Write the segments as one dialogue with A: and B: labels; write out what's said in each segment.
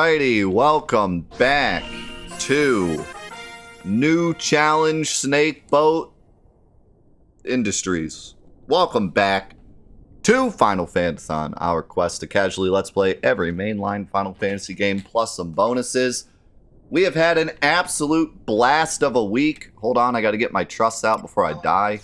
A: Alrighty, welcome back to New Challenge Snake Boat Industries. Welcome back to Final Fantathon, our quest to casually let's play every mainline Final Fantasy game plus some bonuses. We have had an absolute blast of a week. Hold on, I gotta get my truss out before I die.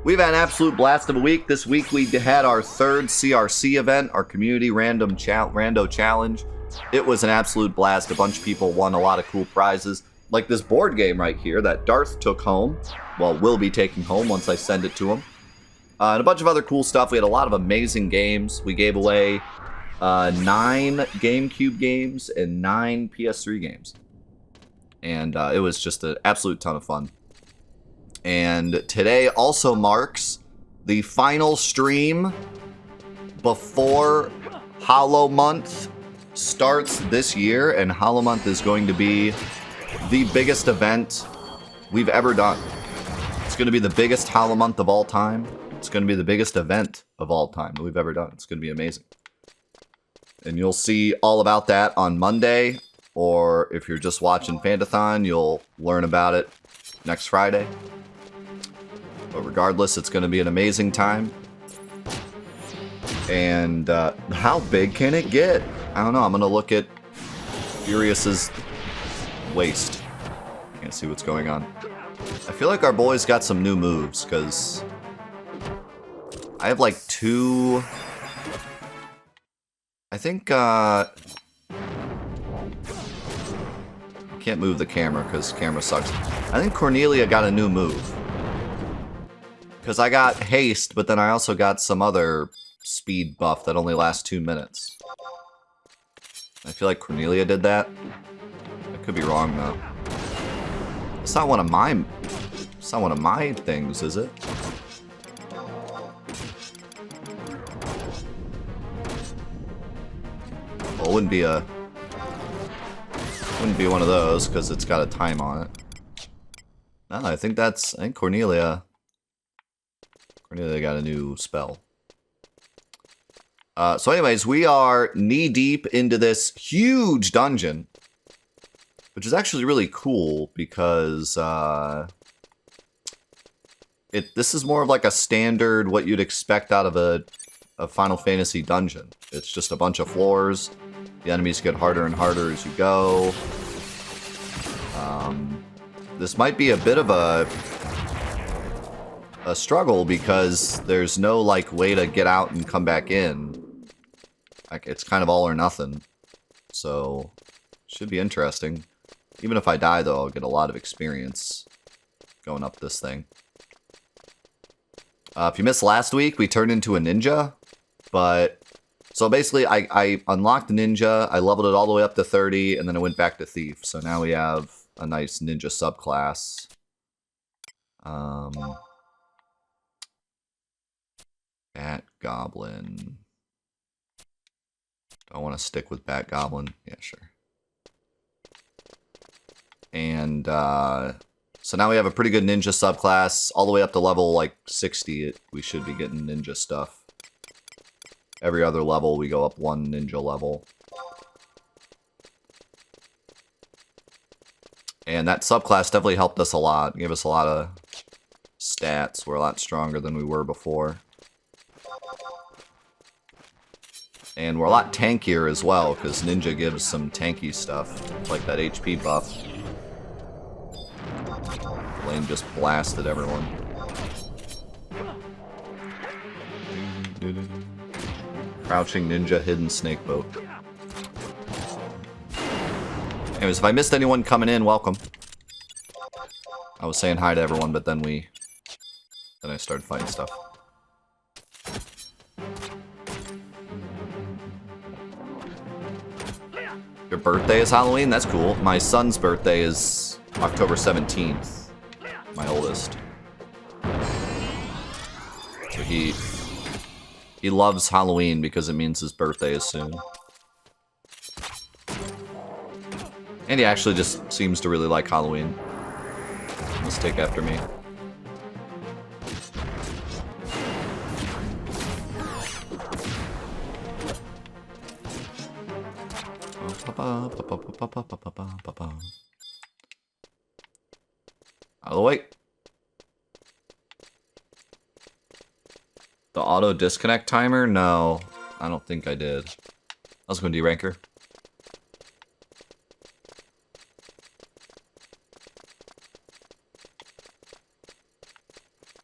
A: We've had an absolute blast of a week. This week we had our third CRC event, our Community Rando Challenge. It was an absolute blast. A bunch of people won a lot of cool prizes, like this board game right here that Darth took home. Well, will be taking home once I send it to him. And a bunch of other cool stuff. We had a lot of amazing games. We gave away 9 GameCube games and 9 PS3 games. And it was just an absolute ton of fun. And today also marks the final stream before Hollow Month starts this year. And Hollow Month is going to be the biggest event we've ever done. It's going to be the biggest Hollow Month of all time. It's going to be the biggest event of all time that we've ever done. It's going to be amazing. And you'll see all about that on Monday. Or if you're just watching Fantathon, you'll learn about it next Friday. But regardless, it's going to be an amazing time. And how big can it get? I don't know. I'm going to look at Furious's waist. Can't see what's going on. I feel like our boy's got some new moves, because I have like 2... I think, I can't move the camera, because camera sucks. I think Cornelia got a new move. Because I got haste, but then I also got some other speed buff that only lasts 2 minutes. I feel like Cornelia did that. I could be wrong though. It's not one of my. It's not one of my things, is it? Well, it wouldn't be a. Wouldn't be one of those because it's got a time on it. No, I think that's. I think Cornelia. Cornelia got a new spell. So anyways, we are knee-deep into this huge dungeon. Which is actually really cool because this is more of like a standard, what you'd expect out of a Final Fantasy dungeon. It's just a bunch of floors. The enemies get harder and harder as you go. This might be a bit of a struggle because there's no like way to get out and come back in. Like it's kind of all or nothing. So should be interesting. Even if I die though, I'll get a lot of experience going up this thing. If you missed last week, we turned into a ninja, but so basically I unlocked the ninja, I leveled it all the way up to 30, and then I went back to thief. So now we have a nice ninja subclass. Bat Goblin. Do I want to stick with Bat Goblin? Yeah, sure. And so now we have a pretty good ninja subclass. All the way up to level like 60, we should be getting ninja stuff. Every other level, we go up 1 ninja level. And that subclass definitely helped us a lot. It gave us a lot of stats. We're a lot stronger than we were before. And we're a lot tankier as well, because Ninja gives some tanky stuff, like that HP buff. Lane just blasted everyone. Crouching Ninja, hidden snake boat. Anyways, if I missed anyone coming in, welcome. I was saying hi to everyone, but then I started fighting stuff. Your birthday is Halloween? That's cool. My son's birthday is October 17th. My oldest. So he loves Halloween because it means his birthday is soon. And he actually just seems to really like Halloween. Let's take after me. Out of the way. The auto disconnect timer? No, I don't think I did. I was going to deranker.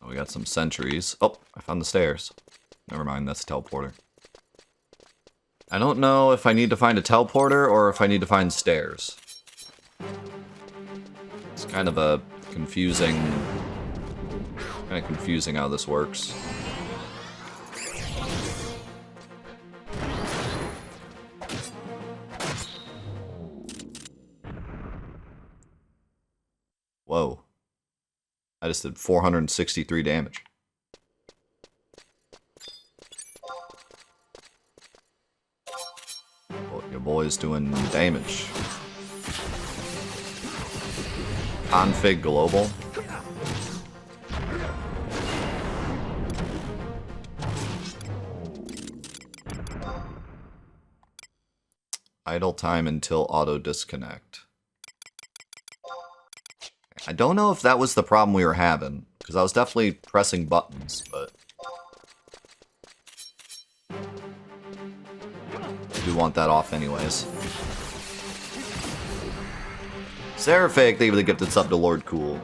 A: Oh, we got some sentries. Oh, I found the stairs. Never mind, that's a teleporter. I don't know if I need to find a teleporter or if I need to find stairs. It's kind of a confusing... kind of confusing how this works. Whoa. I just did 463 damage. Oh, your boy's doing damage. Config global. Idle time until auto disconnect. I don't know if that was the problem we were having, because I was definitely pressing buttons, but... I do want that off anyways. Seraphic, thank you for the gifted sub to Lord Cool.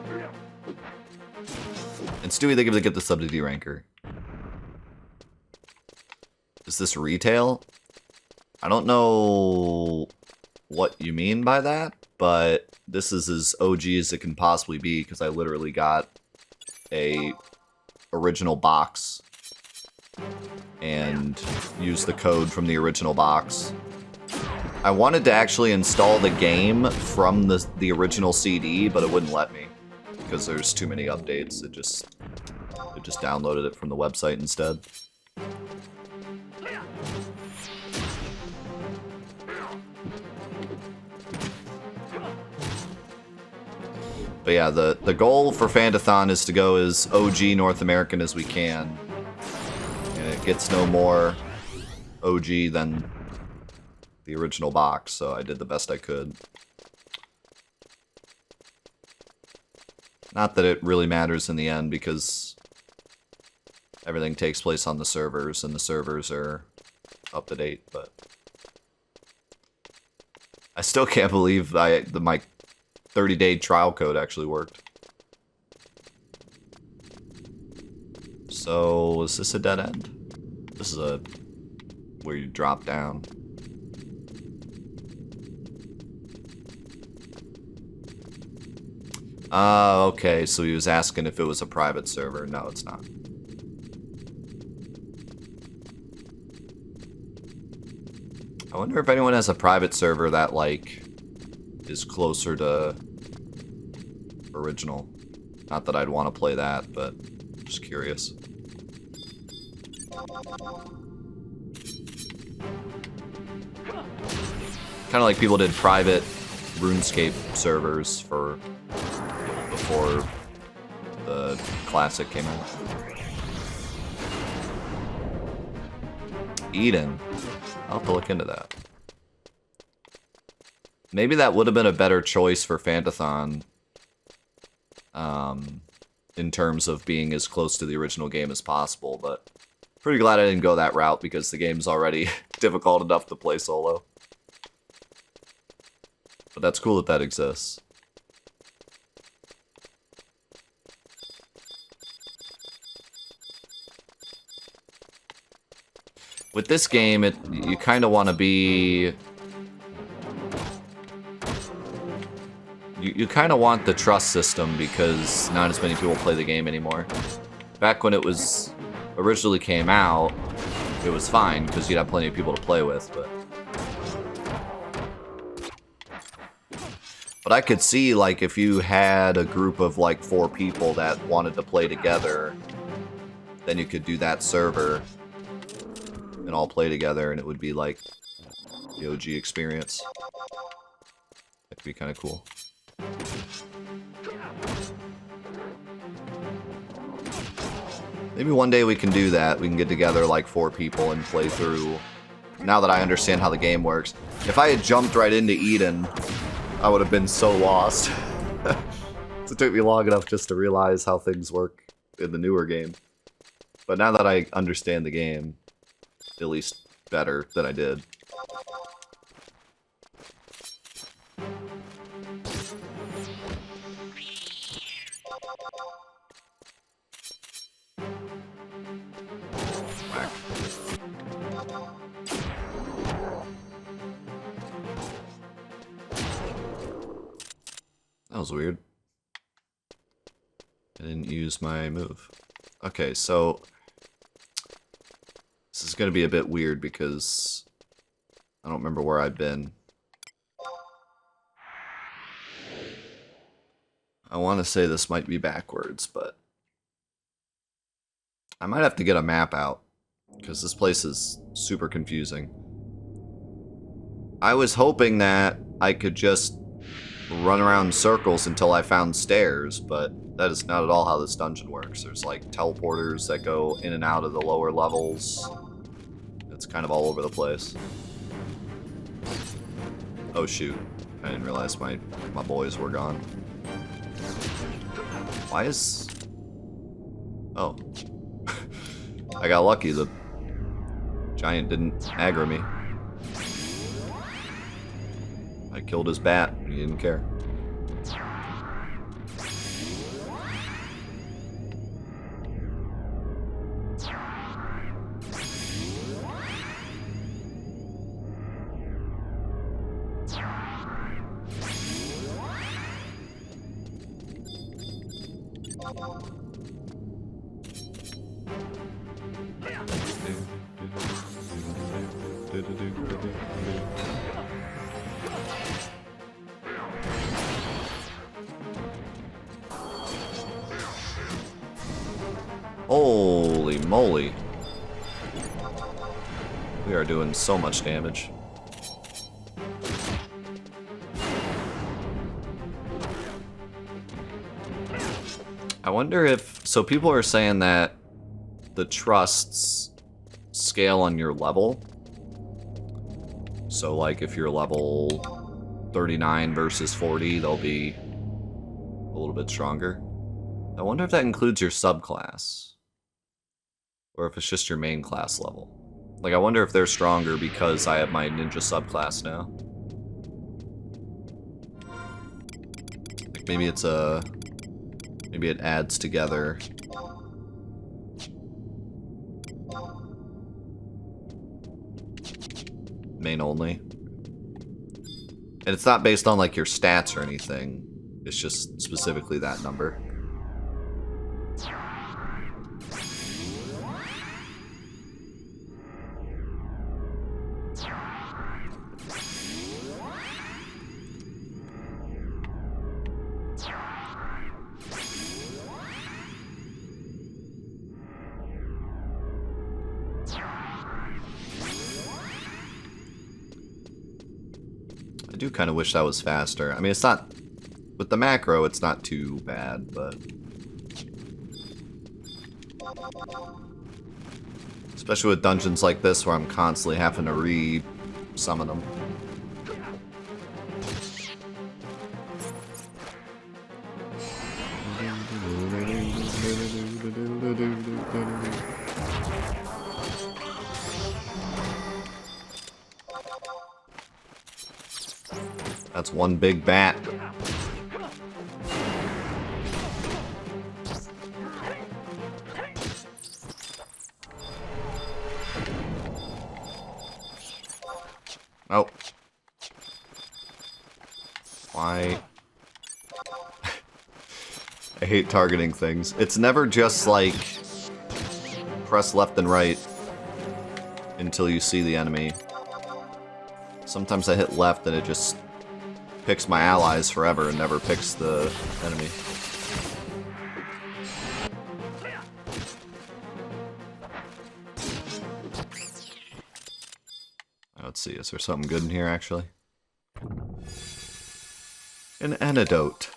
A: And Stewie, thank you for the gifted sub to D-Ranker. Is this retail? I don't know what you mean by that, but this is as OG as it can possibly be, because I literally got a original box and used the code from the original box. I wanted to actually install the game from the original CD, but it wouldn't let me because there's too many updates. It just downloaded it from the website instead. But yeah, the goal for Fantathon is to go as OG North American as we can. And it gets no more OG than the original box, so I did the best I could. Not that it really matters in the end, because everything takes place on the servers, and the servers are up to date, but... I still can't believe my 30-day trial code actually worked. So, is this a dead end? This is a... where you drop down. Okay, so he was asking if it was a private server. No, it's not. I wonder if anyone has a private server that, like, is closer to original. Not that I'd want to play that, but just curious. Kind of like people did private RuneScape servers for before the Classic came out. Eden. I'll have to look into that. Maybe that would have been a better choice for Fantathon. In terms of being as close to the original game as possible, but pretty glad I didn't go that route because the game's already difficult enough to play solo. But that's cool that that exists. With this game, you kind of want to be... You kind of want the trust system because not as many people play the game anymore. Back when it was originally came out, it was fine because you'd have plenty of people to play with, but I could see, like, if you had a group of, like, 4 people that wanted to play together, then you could do that server and all play together, and it would be, like, the OG experience. That could be kind of cool. Maybe one day we can do that. We can get together, like, 4 people and play through now that I understand how the game works. If I had jumped right into Eden, I would have been so lost. It took me long enough just to realize how things work in the newer game. But now that I understand the game, at least better than I did. Whack. That was weird. I didn't use my move. Okay, so this is going to be a bit weird because I don't remember where I've been. I want to say this might be backwards, but I might have to get a map out because this place is super confusing. I was hoping that I could just run around in circles until I found stairs, but that is not at all how this dungeon works. There's like teleporters that go in and out of the lower levels. It's kind of all over the place. Oh shoot, I didn't realize my boys were gone. Why is... Oh. I got lucky, the giant didn't aggro me. I killed his bat, he didn't care. Holy moly. We are doing so much damage. I wonder if... So people are saying that the trusts scale on your level. So like if you're level 39 versus 40, they'll be a little bit stronger. I wonder if that includes your subclass. Or if it's just your main class level. Like, I wonder if they're stronger because I have my ninja subclass now. Like maybe it's a... Maybe it adds together. Main only. And it's not based on, like, your stats or anything. It's just specifically that number. I do kind of wish that was faster. I mean, it's not... With the macro, it's not too bad, but... Especially with dungeons like this where I'm constantly having to re-summon them. That's one big bat. Oh. Why? I hate targeting things. It's never just like press left and right until you see the enemy. Sometimes I hit left and it just picks my allies forever and never picks the enemy. Let's see, is there something good in here actually? An antidote.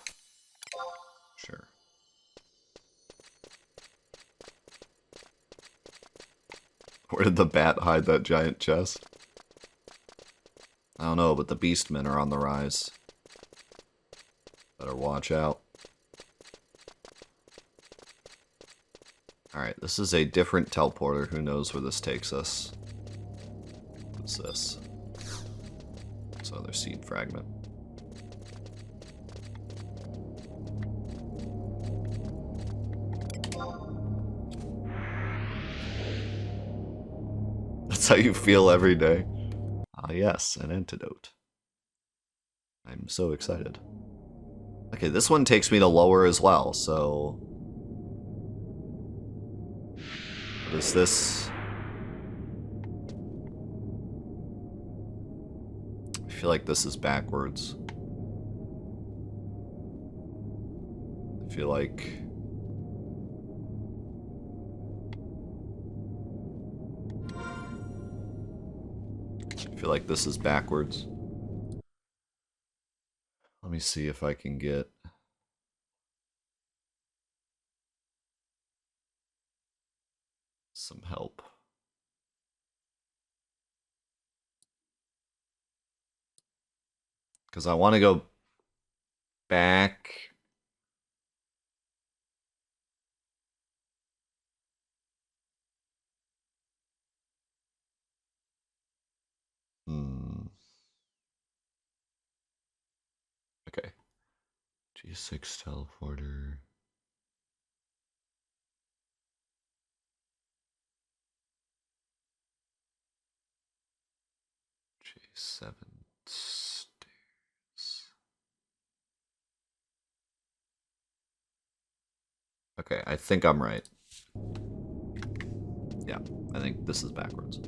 A: Sure. Where did the bat hide that giant chest? I don't know, but the beastmen are on the rise. Better watch out. Alright, this is a different teleporter. Who knows where this takes us? What's this? It's another seed fragment. That's how you feel every day. Ah, yes, an antidote. I'm so excited. Okay, this one takes me to lower as well, so... What is this? I feel like this is backwards. I feel like... this is backwards. Let me see if I can get... some help. Because I want to go back. Okay. G6 teleporter. G7 stairs. Okay, I think I'm right. Yeah, I think this is backwards.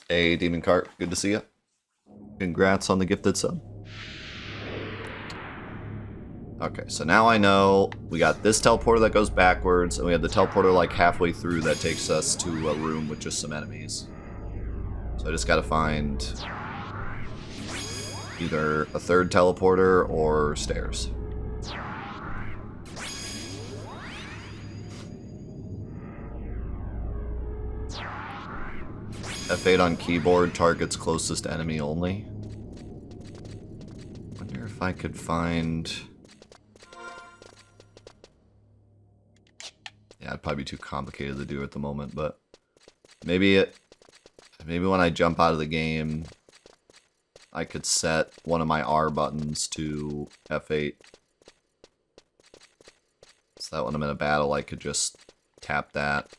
A: Hey, Demon Cart, good to see you. Congrats on the gifted sub. Okay, so now I know we got this teleporter that goes backwards, and we have the teleporter like halfway through that takes us to a room with just some enemies. So I just gotta find either a third teleporter or stairs. F8 on keyboard, targets closest enemy only. Wonder if I could find... Yeah, it'd probably be too complicated to do at the moment, but maybe when I jump out of the game, I could set one of my R buttons to F8. So that when I'm in a battle, I could just tap that.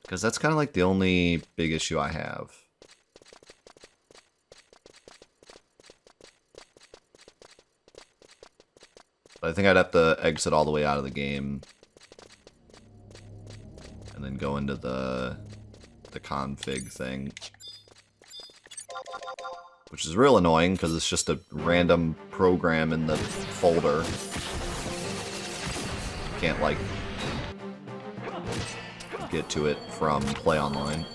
A: Because that's kind of like the only big issue I have. But I think I'd have to exit all the way out of the game. And then go into the config thing. Which is real annoying, because it's just a random program in the folder. You can't, like... get to it from Play Online.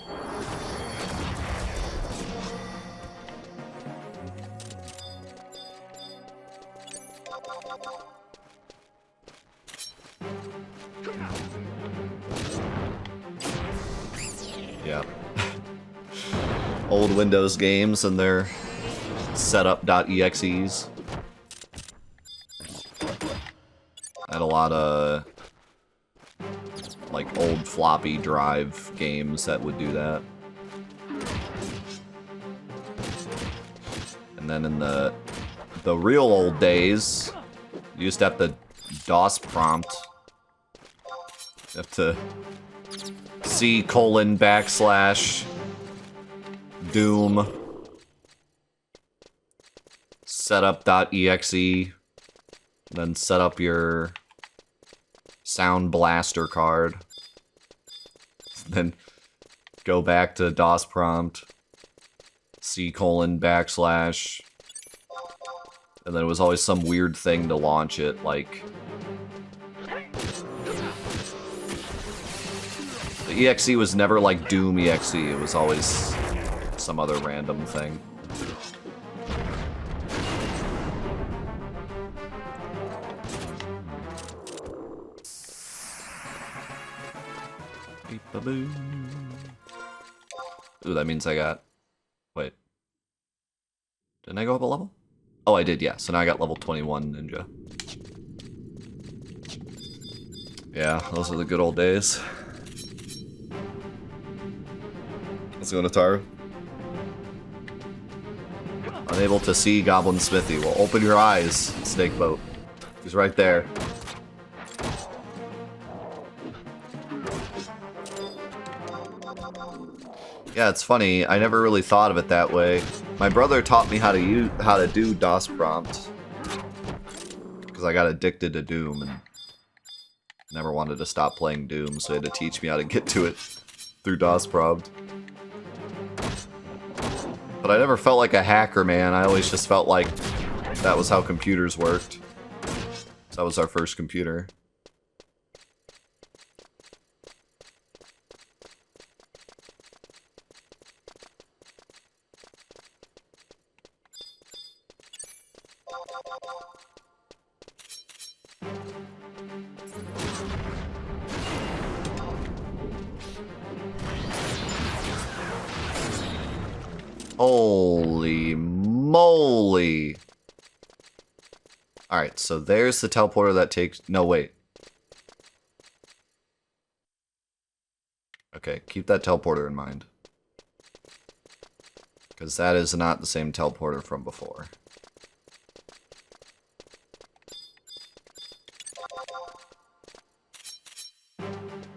A: Yeah. Old Windows games and their setup.exes. I had a lot of like old floppy drive games that would do that. And then in the real old days, you used to have the DOS prompt. You have to C:\/ Doom setup.exe, then set up your Sound Blaster card, then go back to DOS prompt, C:\/ and then it was always some weird thing to launch it, like the exe was never like Doom exe, it was always some other random thing. Beep-a-boo. Ooh, that means I got... Wait. Didn't I go up a level? Oh, I did, yeah. So now I got level 21 ninja. Yeah, those are the good old days. Let's go to Taru. Unable to see Goblin Smithy. Well, open your eyes, Snakeboat. He's right there. Yeah, it's funny. I never really thought of it that way. My brother taught me how to do DOS prompt because I got addicted to Doom and never wanted to stop playing Doom, so he had to teach me how to get to it through DOS prompt. But I never felt like a hacker, man. I always just felt like that was how computers worked. So that was our first computer. Holy moly. Alright, so there's the teleporter that takes... No, wait. Okay, keep that teleporter in mind. Because that is not the same teleporter from before.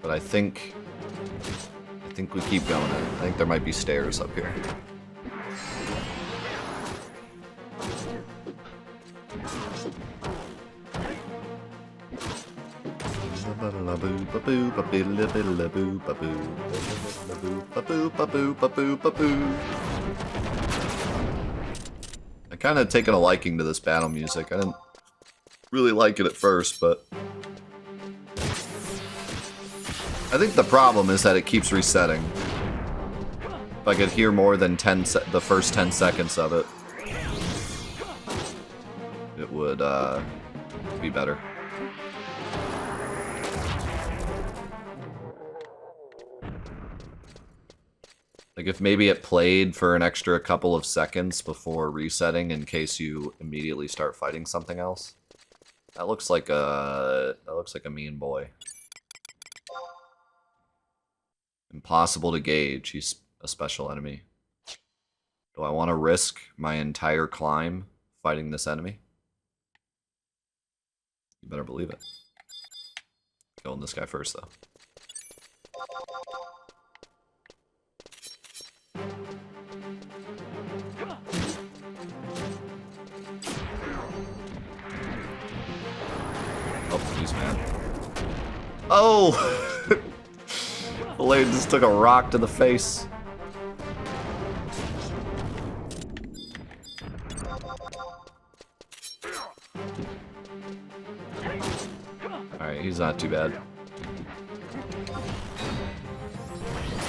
A: But I think we keep going. I think there might be stairs up here. I kind of taken a liking to this battle music. I didn't really like it at first, but I think the problem is that it keeps resetting. If I could hear more than the first 10 seconds of it, it would be better. Like if maybe it played for an extra couple of seconds before resetting in case you immediately start fighting something else. That looks like a mean boy. Impossible to gauge. He's a special enemy. Do I want to risk my entire climb fighting this enemy? You better believe it. Killing this guy first, though. Oh, he's mad. Oh! The lady just took a rock to the face. Alright, he's not too bad.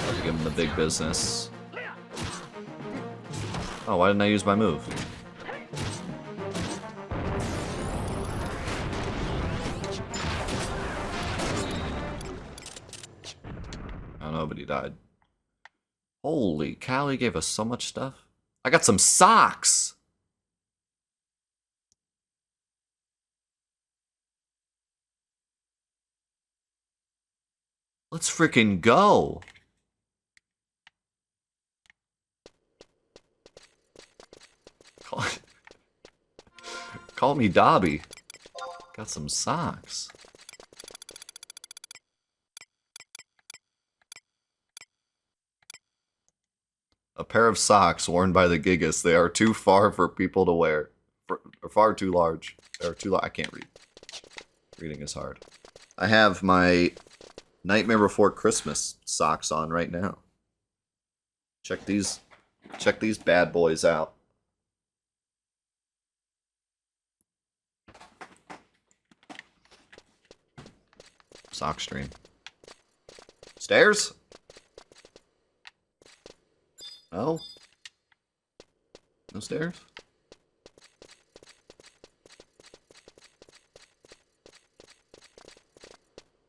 A: I'll give him the big business. Oh, why didn't I use my move? I don't know, but he died. Holy cow, he gave us so much stuff. I got some socks! Let's freaking go! Call me Dobby. Got some socks. A pair of socks worn by the Gigas. They are too far for people to wear. Or far too large. They're too I can't read. Reading is hard. I have my Nightmare Before Christmas socks on right now. Check these bad boys out. Sock stream. Stairs? No? No stairs?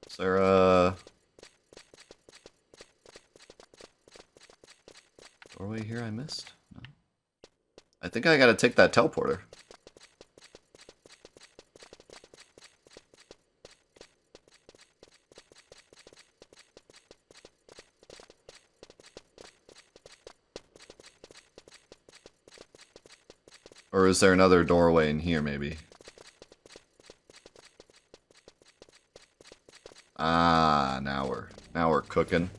A: Is there a... missed? No. I think I gotta take that teleporter. Or is there another doorway in here, maybe? Ah, now we're cooking.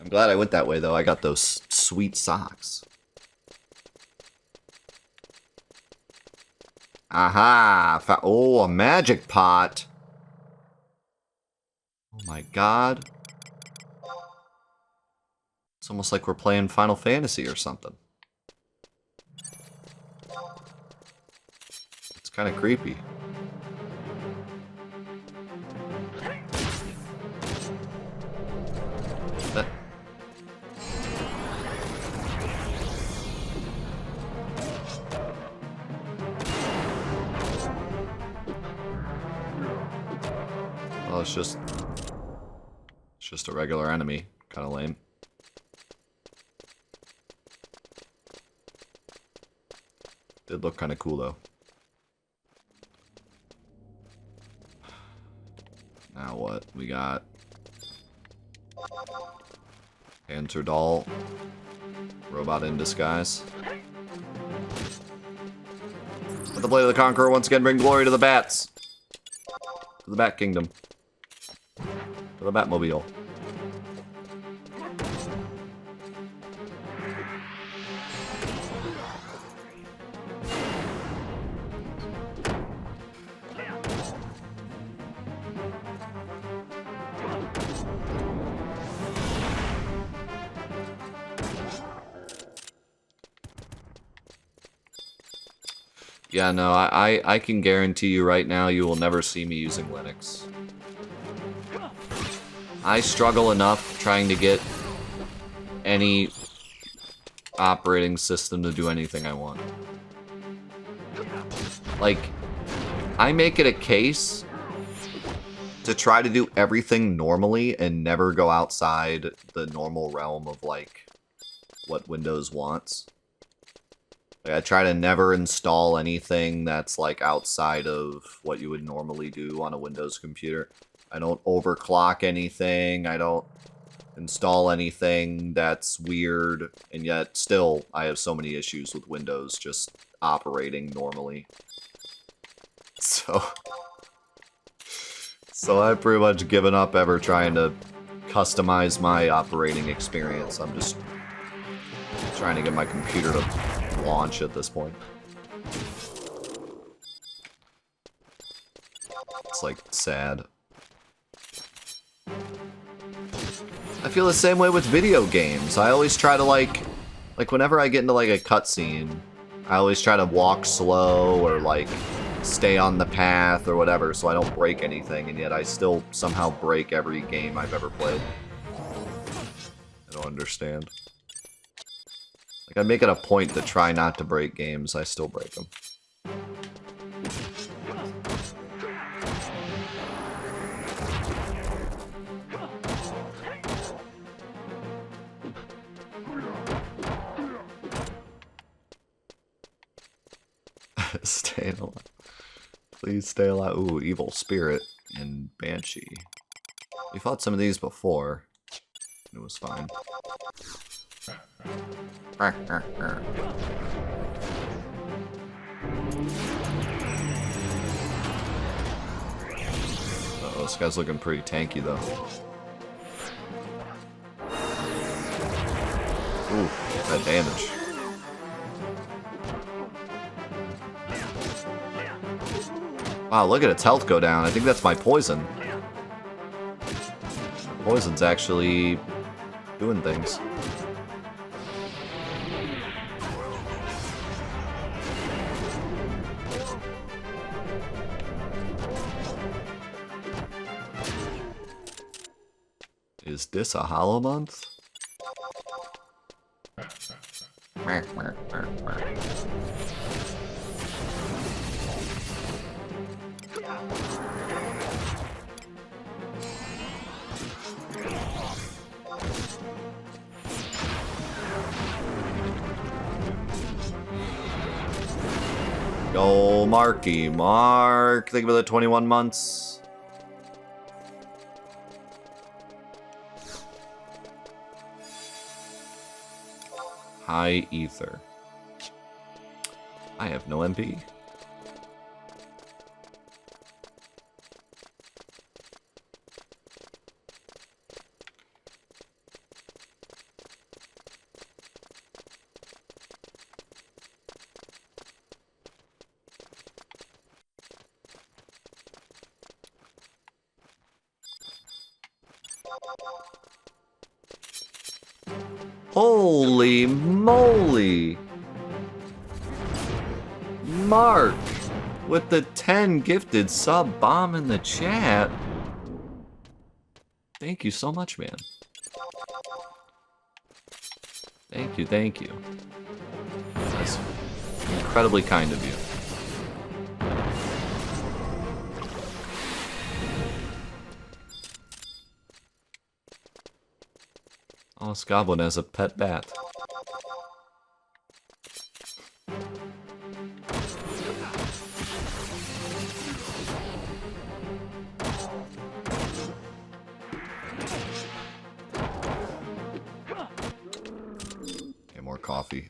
A: I'm glad I went that way, though. I got those sweet socks. Aha! Oh, a magic pot! Oh my god. It's almost like we're playing Final Fantasy or something. It's kind of creepy. That... Well, it's just a regular enemy. Kind of lame. Did look kind of cool, though. Now what? We got... Enter doll. Robot in disguise. Let the blade of the Conqueror once again bring glory to the bats. To the Bat Kingdom. To the Batmobile. Yeah, no, I can guarantee you right now you will never see me using Linux. I struggle enough trying to get any operating system to do anything I want. Like, I make it a case to try to do everything normally and never go outside the normal realm of, like, what Windows wants. Like, I try to never install anything that's, like, outside of what you would normally do on a Windows computer. I don't overclock anything, I don't install anything that's weird, and yet still I have so many issues with Windows just operating normally. So I've pretty much given up ever trying to customize my operating experience. I'm just trying to get my computer to launch at this point. It's like sad. I feel the same way with video games. I always try to like whenever I get into like a cutscene, I always try to walk slow or like stay on the path or whatever so I don't break anything, and yet I still somehow break every game I've ever played. I don't understand. Like, I make it a point to try not to break games, I still break them. Stay alive. Please stay alive. Ooh, Evil Spirit and Banshee. We fought some of these before. It was fine. Uh-oh, this guy's looking pretty tanky, though. Ooh, that damage. Wow, look at its health go down. I think that's my poison. Poison's actually doing things. Is this a hollow month? Yo, Marky Mark. Think about the 21 months. High Ether. I have no MP. Holy moly! Mark with the 10 gifted sub bomb in the chat. Thank you so much, man. Thank you, thank you. That's incredibly kind of you. Oh, this goblin has a pet bat. Okay, more coffee.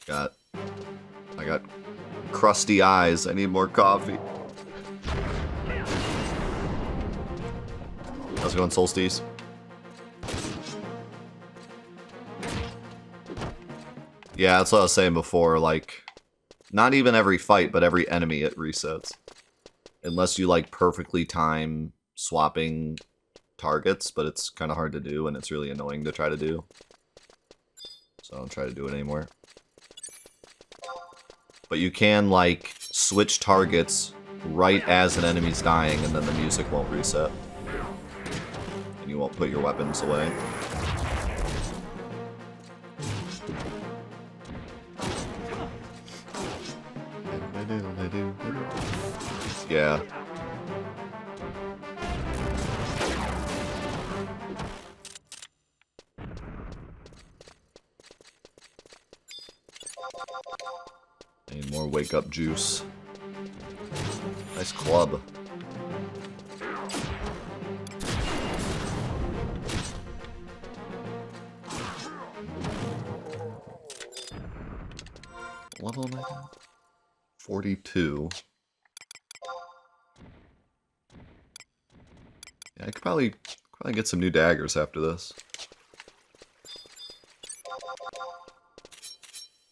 A: I got crusty eyes. I need more coffee. How's it going, Solstice? Yeah, that's what I was saying before, like, not even every fight, but every enemy it resets. Unless you, like, perfectly time swapping targets, but it's kind of hard to do, and it's really annoying to try to do. So I don't try to do it anymore. But you can, like, switch targets right as an enemy's dying, and then the music won't reset. And you won't put your weapons away. Yeah. Need more wake up juice. Nice club. What level am I at? 42. Yeah, I could probably get some new daggers after this.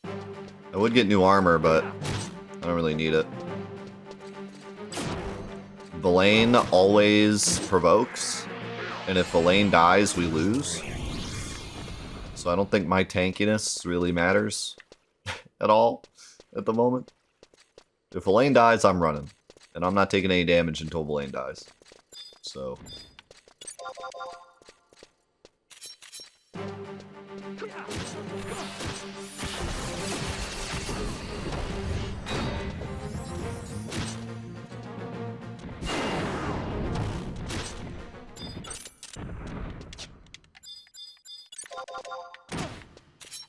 A: I would get new armor, but I don't really need it. Villain always provokes, and if Villain dies, we lose. So I don't think my tankiness really matters at all at the moment. If Villain dies, I'm running. And I'm not taking any damage until Villain dies. So...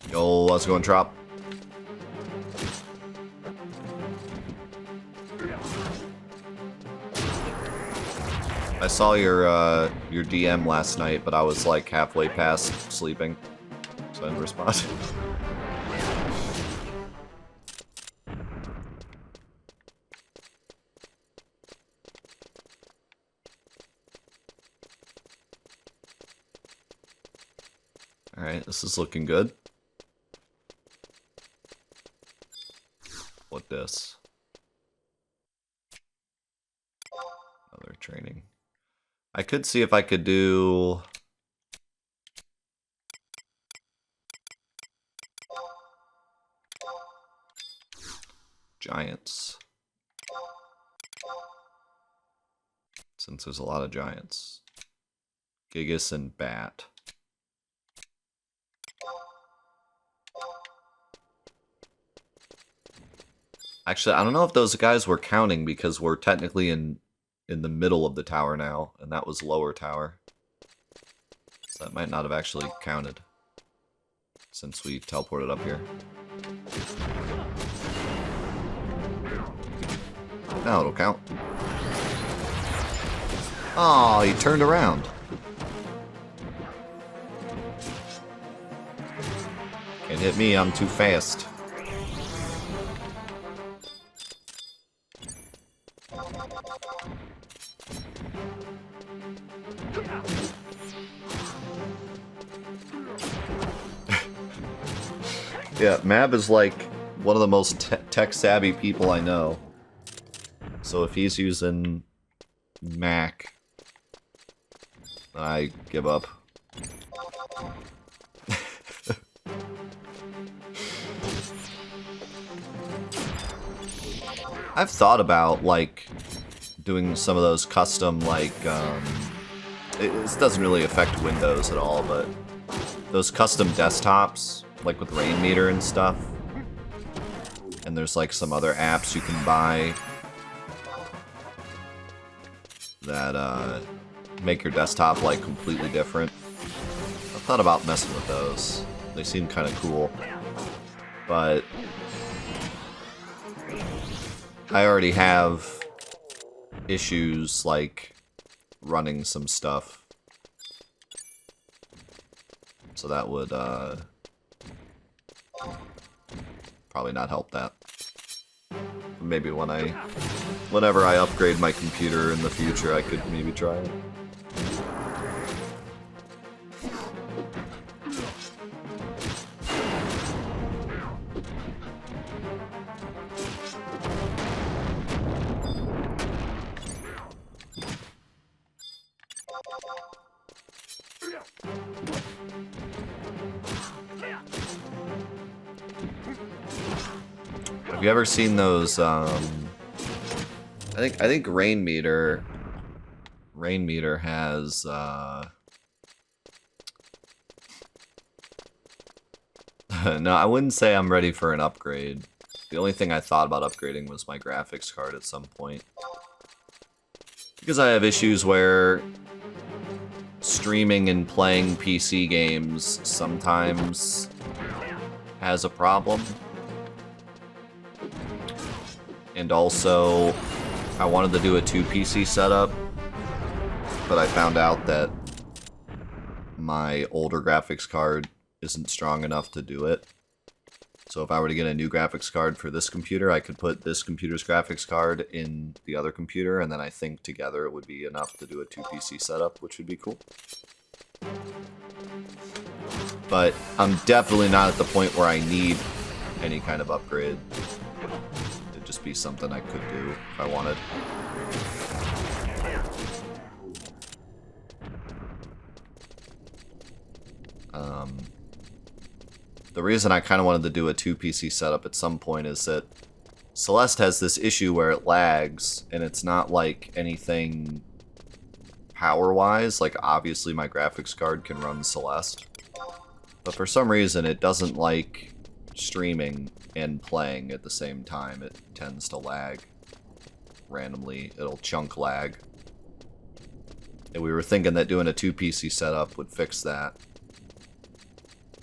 A: Yo, let's go and drop. I saw your DM last night, but I was like halfway past sleeping, so I didn't respond. Alright, this is looking good. What this? Other training. I could see if I could do... Giants. Since there's a lot of giants. Gigas and Bat. Actually, I don't know if those guys were counting because we're technically in the middle of the tower now, and that was lower tower. So that might not have actually counted since we teleported up here. Now it'll count. Oh, he turned around. Can't hit me, I'm too fast. Yeah, Mab is like one of the most tech-savvy people I know. So if he's using Mac, I give up. I've thought about, like, doing some of those custom, like, this doesn't really affect Windows at all, but those custom desktops, like with rain meter and stuff, and there's, like, some other apps you can buy that, make your desktop, like, completely different. I've thought about messing with those. They seem kind of cool. But I already have issues, like, running some stuff. So that would, probably not help that. Maybe whenever I upgrade my computer in the future, I could maybe try it. Have you ever seen those, I think Rain Meter has, no, I wouldn't say I'm ready for an upgrade. The only thing I thought about upgrading was my graphics card at some point. Because I have issues where streaming and playing PC games sometimes has a problem. And also, I wanted to do a 2 PC setup, but I found out that my older graphics card isn't strong enough to do it. So if I were to get a new graphics card for this computer, I could put this computer's graphics card in the other computer, and then I think together it would be enough to do a 2 PC setup, which would be cool. But I'm definitely not at the point where I need any kind of upgrade. It'd just be something I could do if I wanted. The reason I kind of wanted to do a 2 PC setup at some point is that Celeste has this issue where it lags, and it's not like anything power-wise. Like, obviously my graphics card can run Celeste, but for some reason it doesn't like streaming and playing at the same time. It tends to lag randomly. It'll chunk lag. And we were thinking that doing a 2 PC setup would fix that,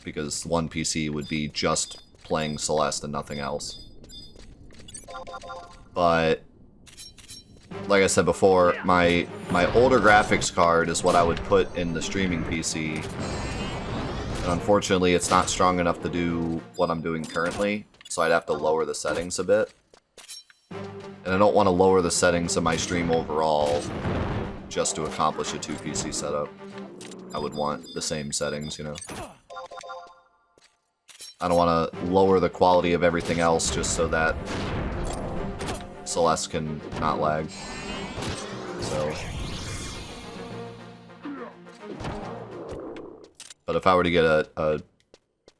A: because one PC would be just playing Celeste and nothing else. But like I said before, my older graphics card is what I would put in the streaming PC. And unfortunately, it's not strong enough to do what I'm doing currently, so I'd have to lower the settings a bit. And I don't want to lower the settings of my stream overall just to accomplish a 2 PC setup. I would want the same settings, you know. I don't want to lower the quality of everything else just so that Celeste can not lag. So. But if I were to get a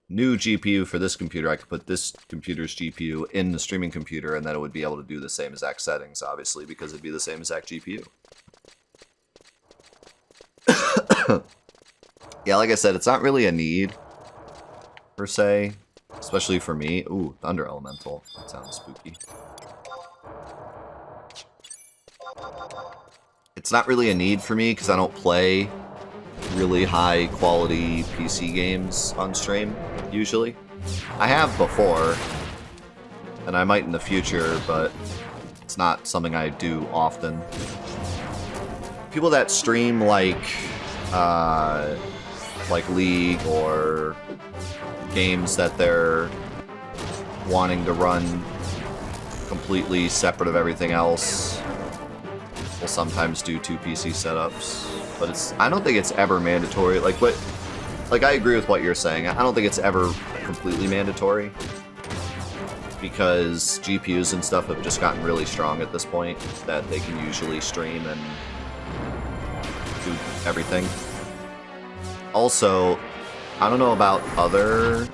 A: new GPU for this computer, I could put this computer's GPU in the streaming computer, and then it would be able to do the same exact settings, obviously, because it'd be the same exact GPU. Yeah, like I said, it's not really a need, per se, especially for me. Ooh, Thunder Elemental. That sounds spooky. It's not really a need for me because I don't play really high quality PC games on stream, usually. I have before, and I might in the future, but It's not something I do often. People that stream like League or games that they're wanting to run completely separate of everything else will sometimes do 2 PC setups, but I don't think it's ever mandatory. Like I agree with what you're saying. I don't think it's ever completely mandatory because GPUs and stuff have just gotten really strong at this point that they can usually stream and do everything. Also, I don't know about other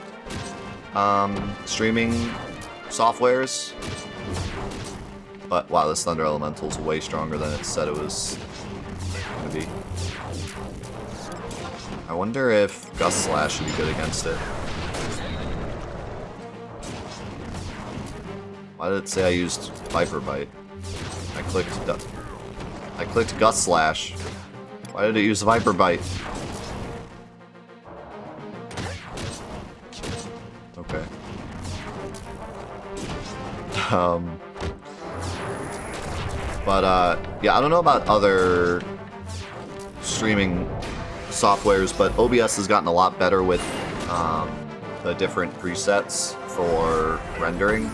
A: streaming softwares, but wow, this Thunder Elemental is way stronger than it said it was going to be. I wonder if Gust Slash would be good against it. Why did it say I used Viper Bite? I clicked Gust Slash. Why did it use Viper Bite? Okay. Yeah, I don't know about other streaming softwares, but OBS has gotten a lot better with the different presets for rendering.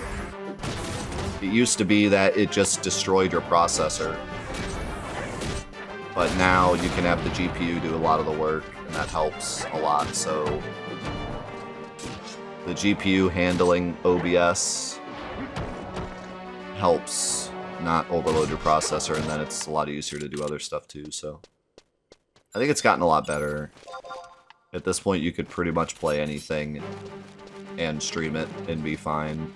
A: It used to be that it just destroyed your processor, but now you can have the GPU do a lot of the work, and that helps a lot. So the GPU handling OBS helps not overload your processor, and then it's a lot easier to do other stuff too. So I think it's gotten a lot better. At this point, you could pretty much play anything and stream it and be fine.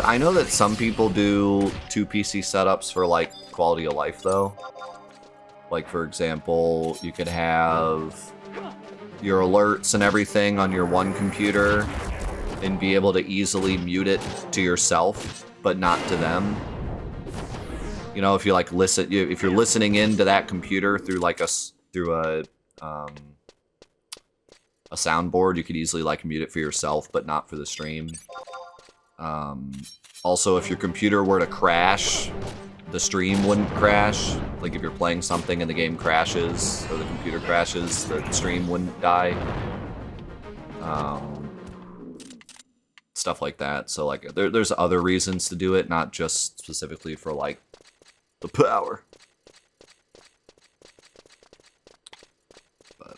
A: I know that some people do 2 PC setups for like quality of life though. Like for example, you could have your alerts and everything on your one computer and be able to easily mute it to yourself, but not to them. You know, if you like if you're listening into that computer through like a soundboard, you could easily like mute it for yourself, but not for the stream. Also, if your computer were to crash, the stream wouldn't crash. Like if you're playing something and the game crashes or the computer crashes, the stream wouldn't die. Stuff like that. So like there's other reasons to do it, not just specifically for like the power. But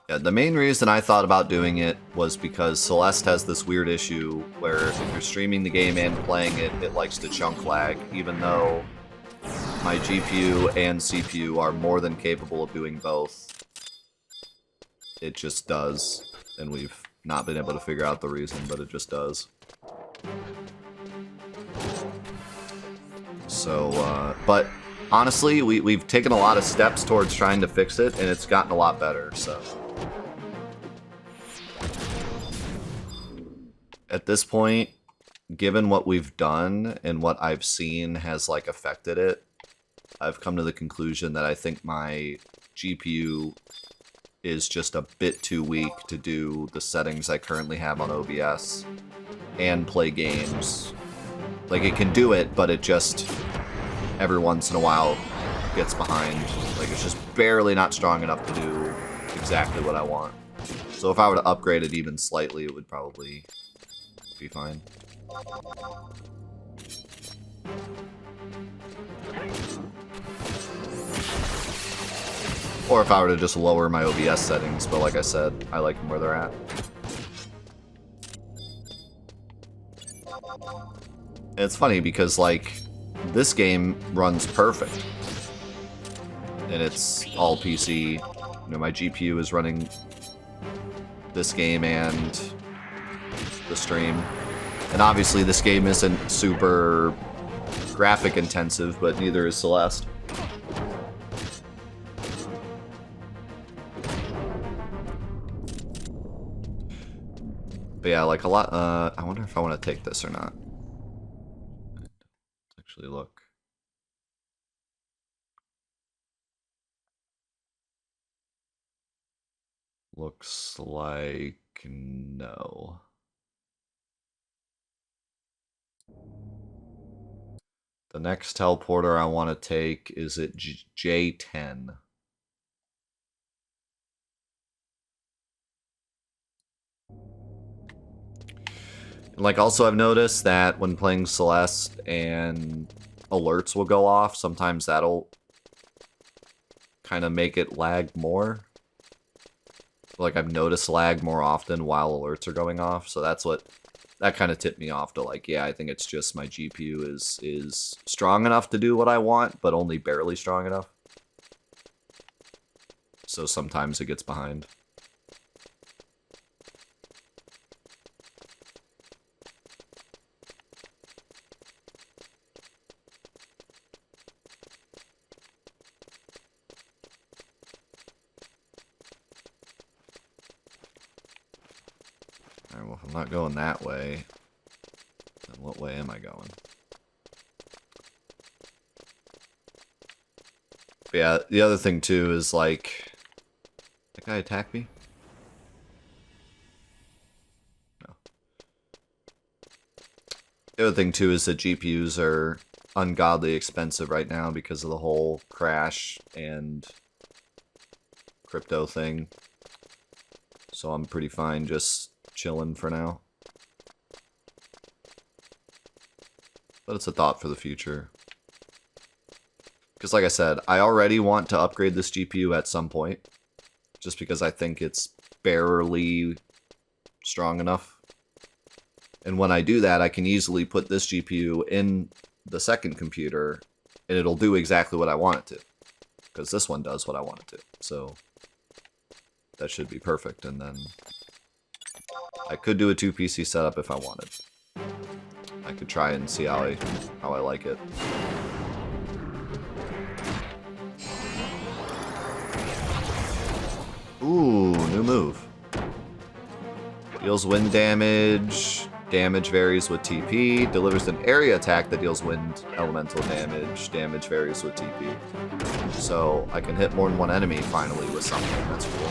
A: yeah, the main reason I thought about doing it was because Celeste has this weird issue where if you're streaming the game and playing it, it likes to chunk lag, even though my GPU and CPU are more than capable of doing both. It just does, and we've not been able to figure out the reason, but it just does. So, but honestly, we've taken a lot of steps towards trying to fix it, and it's gotten a lot better, so. At this point, given what we've done and what I've seen has like affected it, I've come to the conclusion that I think my GPU is just a bit too weak to do the settings I currently have on OBS and play games. Like, it can do it, but it just, every once in a while, gets behind. Like, it's just barely not strong enough to do exactly what I want. So if I were to upgrade it even slightly, it would probably be fine. Or if I were to just lower my OBS settings, but like I said, I like them where they're at. And it's funny because, like, this game runs perfect. And it's all PC. You know, my GPU is running this game and the stream. And obviously this game isn't super graphic intensive, but neither is Celeste. But yeah, like a lot, I wonder if I want to take this or not. Let's actually look. Looks like no. The next teleporter I want to take is at J10. Like, also I've noticed that when playing Celeste and alerts will go off, sometimes that'll kind of make it lag more. Like, I've noticed lag more often while alerts are going off, so that kind of tipped me off to, like, yeah, I think it's just my GPU is strong enough to do what I want, but only barely strong enough. So sometimes it gets behind. Alright, well, if I'm not going that way, then what way am I going? But yeah, the other thing too is, like, that guy attack me? No. The other thing too is that GPUs are ungodly expensive right now because of the whole crash and crypto thing. So I'm pretty fine just chilling for now. But it's a thought for the future. Because like I said, I already want to upgrade this GPU at some point. Just because I think it's barely strong enough. And when I do that, I can easily put this GPU in the second computer, and it'll do exactly what I want it to. Because this one does what I want it to. So that should be perfect, and then I could do a 2 PC setup if I wanted. I could try and see how I like it. Ooh, new move. Deals wind damage. Damage varies with TP. Delivers an area attack that deals wind elemental damage. Damage varies with TP. So I can hit more than one enemy finally with something. That's cool.